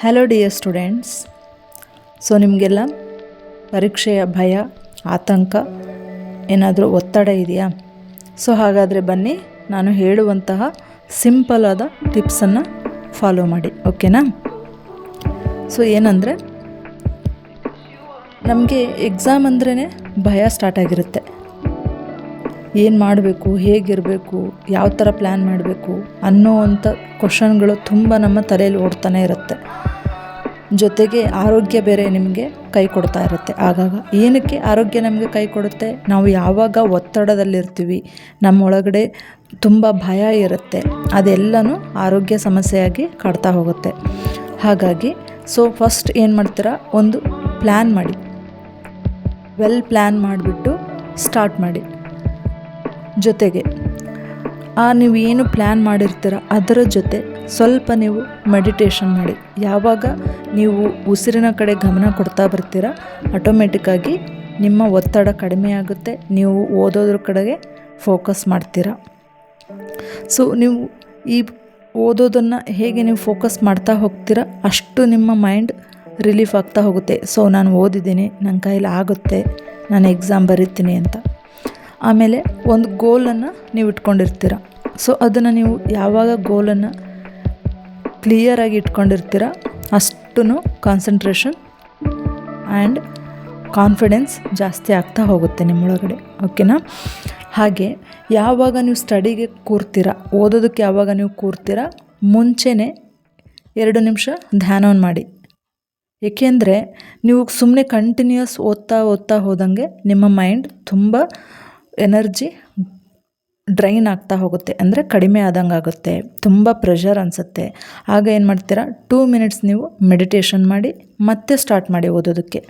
Hello dear students. So ನಿಮಗೆಲ್ಲ ಪರೀಕ್ಷೆಯ ಭಯ, ಆತಂಕ, ಏನಾದರೂ ಒತ್ತಡ ಇದೆಯಾ? ಸೊ ಹಾಗಾದರೆ ಬನ್ನಿ, ನಾನು ಹೇಳುವಂತಹ ಸಿಂಪಲ್ ಆದ ಟಿಪ್ಸನ್ನು ಫಾಲೋ ಮಾಡಿ, ಓಕೆನಾ? ಸೊ ಏನಂದರೆ, ನಮಗೆ ಎಕ್ಸಾಮ್ ಅಂದ್ರೇ ಭಯ ಸ್ಟಾರ್ಟ್ ಆಗಿರುತ್ತೆ. ಏನು ಮಾಡಬೇಕು, ಹೇಗಿರಬೇಕು, ಯಾವ ಥರ ಪ್ಲ್ಯಾನ್ ಮಾಡಬೇಕು ಅನ್ನೋವಂಥ ಕ್ವಶನ್ಗಳು ತುಂಬ ನಮ್ಮ ತಲೆಯಲ್ಲಿ ಓಡ್ತಾನೆ ಇರುತ್ತೆ. ಜೊತೆಗೆ ಆರೋಗ್ಯ ಬೇರೆ ನಿಮಗೆ ಕೈ ಕೊಡ್ತಾ ಇರುತ್ತೆ. ಆಗಾಗ ಏನಕ್ಕೆ ಆರೋಗ್ಯ ನಮಗೆ ಕೈ ಕೊಡುತ್ತೆ? ನಾವು ಯಾವಾಗ ಒತ್ತಡದಲ್ಲಿರ್ತೀವಿ, ನಮ್ಮೊಳಗಡೆ ತುಂಬ ಭಯ ಇರುತ್ತೆ, ಅದೆಲ್ಲನೂ ಆರೋಗ್ಯ ಸಮಸ್ಯೆಯಾಗಿ ಕಾಡ್ತಾ ಹೋಗುತ್ತೆ. ಹಾಗಾಗಿ ಫಸ್ಟ್ ಏನು ಮಾಡ್ತೀರಾ, ಒಂದು ಪ್ಲ್ಯಾನ್ ಮಾಡಿ, ಪ್ಲ್ಯಾನ್ ಮಾಡಿಬಿಟ್ಟು ಸ್ಟಾರ್ಟ್ ಮಾಡಿ. ಜೊತೆಗೆ ನೀವು ಏನು ಪ್ಲ್ಯಾನ್ ಮಾಡಿರ್ತೀರ ಅದರ ಜೊತೆ ಸ್ವಲ್ಪ ನೀವು ಮೆಡಿಟೇಷನ್ ಮಾಡಿ. ಯಾವಾಗ ನೀವು ಉಸಿರಿನ ಕಡೆ ಗಮನ ಕೊಡ್ತಾ ಬರ್ತೀರ, ಆಟೋಮೆಟಿಕ್ಕಾಗಿ ನಿಮ್ಮ ಒತ್ತಡ ಕಡಿಮೆ ಆಗುತ್ತೆ, ನೀವು ಓದೋದ್ರ ಕಡೆಗೆ ಫೋಕಸ್ ಮಾಡ್ತೀರ. ಸೊ ನೀವು ಈ ಓದೋದನ್ನು ಹೇಗೆ ನೀವು ಫೋಕಸ್ ಮಾಡ್ತಾ ಹೋಗ್ತೀರ, ಅಷ್ಟು ನಿಮ್ಮ ಮೈಂಡ್ ರಿಲೀಫ್ ಆಗ್ತಾ ಹೋಗುತ್ತೆ. ಸೊ ನಾನು ಓದಿದ್ದೀನಿ, ನನ್ನ ಕೈಲಿ ಆಗುತ್ತೆ, ನಾನು ಎಕ್ಸಾಮ್ ಬರೀತೀನಿ ಅಂತ. ಆಮೇಲೆ ಒಂದು ಗೋಲನ್ನು ನೀವು ಇಟ್ಕೊಂಡಿರ್ತೀರ. ಸೊ ಅದನ್ನು ನೀವು ಯಾವಾಗ ಗೋಲನ್ನು ಕ್ಲಿಯರಾಗಿ ಇಟ್ಕೊಂಡಿರ್ತೀರ, ಅಷ್ಟು ಕಾನ್ಸಂಟ್ರೇಷನ್ ಆ್ಯಂಡ್ ಕಾನ್ಫಿಡೆನ್ಸ್ ಜಾಸ್ತಿ ಆಗ್ತಾ ಹೋಗುತ್ತೆ ನಿಮ್ಮೊಳಗಡೆ, ಓಕೆನಾ? ಹಾಗೆ ಯಾವಾಗ ನೀವು ಸ್ಟಡಿಗೆ ಕೂರ್ತೀರ, ಓದೋದಕ್ಕೆ ಯಾವಾಗ ನೀವು ಕೂರ್ತೀರ, ಮುಂಚೆನೇ 2 ನಿಮಿಷ ಧ್ಯಾನವನ್ನು ಮಾಡಿ. ಏಕೆಂದರೆ ನೀವು ಸುಮ್ಮನೆ ಕಂಟಿನ್ಯೂಸ್ ಓದ್ತಾ ಹೋದಂಗೆ ನಿಮ್ಮ ಮೈಂಡ್ ತುಂಬ ಎನರ್ಜಿ ಡ್ರೈನ್ ಆಗ್ತಾ ಹೋಗುತ್ತೆ, ಅಂದರೆ ಕಡಿಮೆ ಆದಂಗೆ ಆಗುತ್ತೆ, ತುಂಬ ಪ್ರೆಷರ್ ಅನಿಸುತ್ತೆ. ಆಗ ಏನು ಮಾಡ್ತೀರಾ, 2 ಮಿನಿಟ್ಸ್ ನೀವು ಮೆಡಿಟೇಷನ್ ಮಾಡಿ ಮತ್ತೆ ಸ್ಟಾರ್ಟ್ ಮಾಡಿ ಓದೋದಕ್ಕೆ.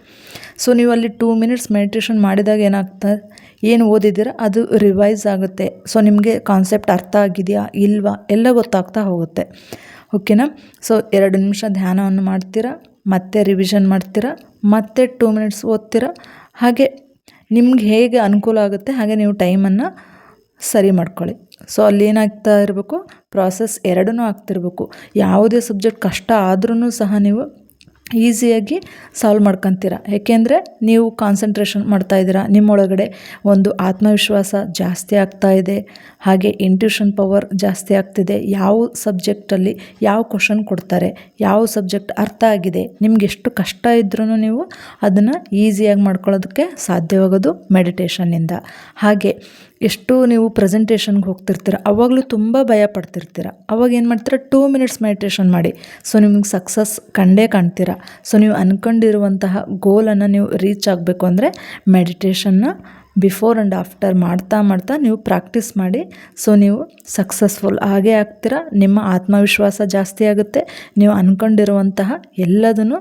ಸೊ ನೀವು ಅಲ್ಲಿ 2 ಮಿನಿಟ್ಸ್ ಮೆಡಿಟೇಷನ್ ಮಾಡಿದಾಗ ಏನಾಗ್ತದೆ, ಏನು ಓದಿದ್ದೀರ ಅದು ರಿವೈಸ್ ಆಗುತ್ತೆ. ಸೊ ನಿಮಗೆ ಕಾನ್ಸೆಪ್ಟ್ ಅರ್ಥ ಆಗಿದೆಯಾ ಇಲ್ವಾ ಎಲ್ಲ ಗೊತ್ತಾಗ್ತಾ ಹೋಗುತ್ತೆ, ಓಕೆನಾ? ಸೊ 2 ನಿಮಿಷ ಧ್ಯಾನವನ್ನು ಮಾಡ್ತೀರಾ, ಮತ್ತೆ ರಿವಿಷನ್ ಮಾಡ್ತೀರಾ, ಮತ್ತೆ 2 ಮಿನಿಟ್ಸ್ ಓದ್ತೀರಾ. ಹಾಗೆ ನಿಮ್ಗೆ ಹೇಗೆ ಅನುಕೂಲ ಆಗುತ್ತೆ ಹಾಗೆ ನೀವು ಟೈಮನ್ನು ಸರಿ ಮಾಡ್ಕೊಳ್ಳಿ. ಸೊ ಅಲ್ಲಿ ಏನಾಗ್ತಾ ಇರಬೇಕು, ಪ್ರಾಸೆಸ್ 2 ಆಗ್ತಿರ್ಬೇಕು. ಯಾವುದೇ ಸಬ್ಜೆಕ್ಟ್ ಕಷ್ಟ ಆದ್ರೂ ಸಹ ನೀವು ಈಸಿಯಾಗಿ ಸಾಲ್ವ್ ಮಾಡ್ಕೊತೀರ. ಏಕೆಂದರೆ ನೀವು ಕಾನ್ಸಂಟ್ರೇಷನ್ ಮಾಡ್ತಾಯಿದ್ದೀರಾ, ನಿಮ್ಮೊಳಗಡೆ ಒಂದು ಆತ್ಮವಿಶ್ವಾಸ ಜಾಸ್ತಿ ಆಗ್ತಾ ಇದೆ, ಹಾಗೆ ಇಂಟ್ಯೂಷನ್ ಪವರ್ ಜಾಸ್ತಿ ಆಗ್ತಿದೆ. ಯಾವ ಸಬ್ಜೆಕ್ಟಲ್ಲಿ ಯಾವ ಕ್ವಶನ್ ಕೊಡ್ತಾರೆ, ಯಾವ ಸಬ್ಜೆಕ್ಟ್ ಅರ್ಥ ಆಗಿದೆ, ನಿಮ್ಗೆ ಎಷ್ಟು ಕಷ್ಟ ಇದ್ರೂ ನೀವು ಅದನ್ನು ಈಸಿಯಾಗಿ ಮಾಡ್ಕೊಳ್ಳೋದಕ್ಕೆ ಸಾಧ್ಯವಾಗೋದು ಮೆಡಿಟೇಷನ್ನಿಂದ. ಹಾಗೆ ಎಷ್ಟು ನೀವು ಪ್ರೆಸೆಂಟೇಷನ್ಗೆ ಹೋಗ್ತಿರ್ತೀರ, ಅವಾಗಲೂ ತುಂಬ ಭಯ ಪಡ್ತಿರ್ತೀರ, ಅವಾಗ ಏನು ಮಾಡ್ತೀರ, 2 ಮಿನಿಟ್ಸ್ ಮೆಡಿಟೇಷನ್ ಮಾಡಿ. ಸೊ ನಿಮ್ಗೆ ಸಕ್ಸಸ್ ಕಂಡೇ ಕಾಣ್ತೀರ. ಸೊ ನೀವು ಅಂದ್ಕೊಂಡಿರುವಂತಹ ಗೋಲನ್ನು ನೀವು ರೀಚ್ ಆಗಬೇಕು ಅಂದರೆ ಮೆಡಿಟೇಷನ್ನ ಬಿಫೋರ್ ಆ್ಯಂಡ್ ಆಫ್ಟರ್ ಮಾಡ್ತಾ ನೀವು ಪ್ರಾಕ್ಟೀಸ್ ಮಾಡಿ. ಸೊ ನೀವು ಸಕ್ಸಸ್ಫುಲ್ ಆಗೇ ಆಗ್ತೀರ, ನಿಮ್ಮ ಆತ್ಮವಿಶ್ವಾಸ ಜಾಸ್ತಿ ಆಗುತ್ತೆ, ನೀವು ಅಂದ್ಕೊಂಡಿರುವಂತಹ ಎಲ್ಲದನ್ನು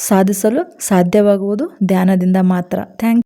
ಸಾಧಿಸಲು ಸಾಧ್ಯವಾಗುವುದು ಧ್ಯಾನದಿಂದ ಮಾತ್ರ. ಥ್ಯಾಂಕ್